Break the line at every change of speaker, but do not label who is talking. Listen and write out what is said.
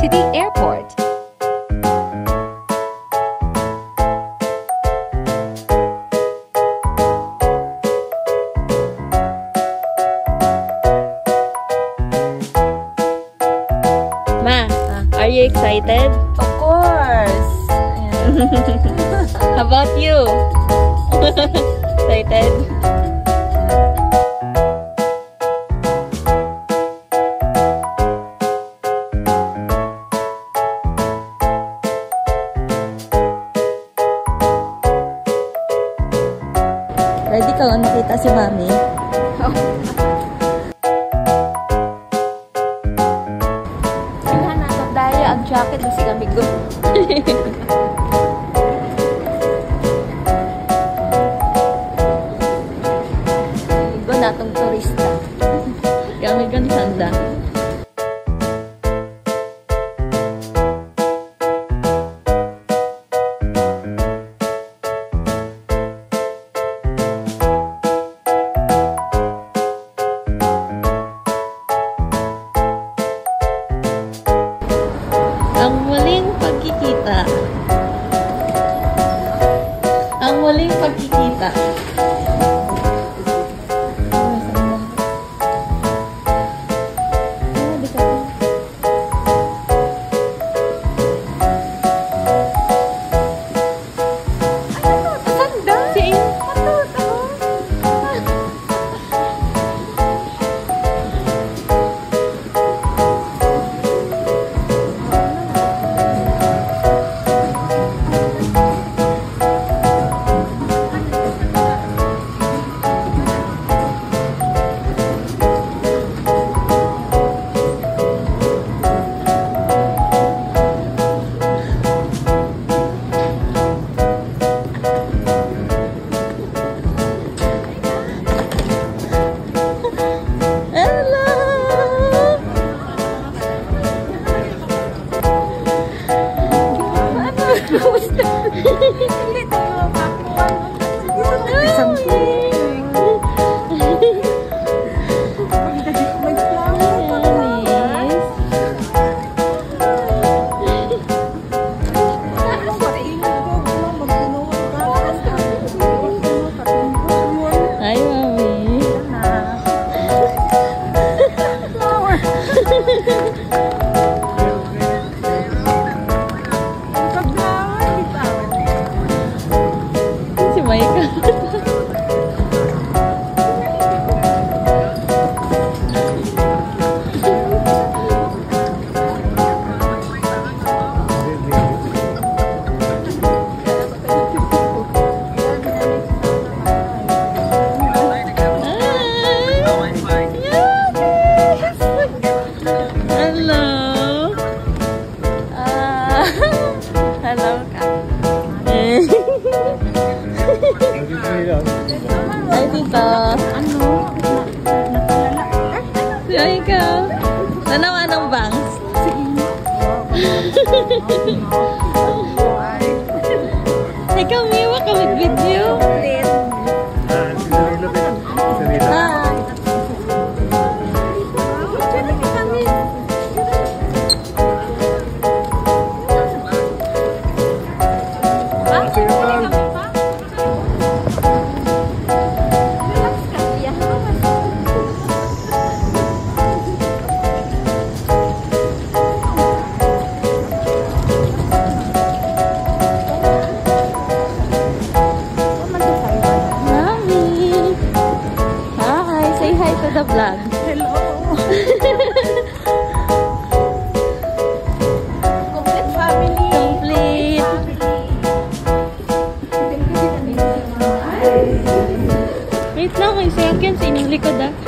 to the airport.
Ma, are you excited?
Of course.
How about you? Excited?
Ready ka makita si Mami? Silhan natin dahil ang jacket kasi kami go. Igo natong turista.
Kami kan sanda. Ang muling pagkikita. Ang muling pagkikita. Ay, tita. Ay, ikaw. Nanawa ng bangs. Ikaw, miwa ka with video. The vlog.
Hello. Complete family.
Complete. Wait lang, may second sa inyong likod ah.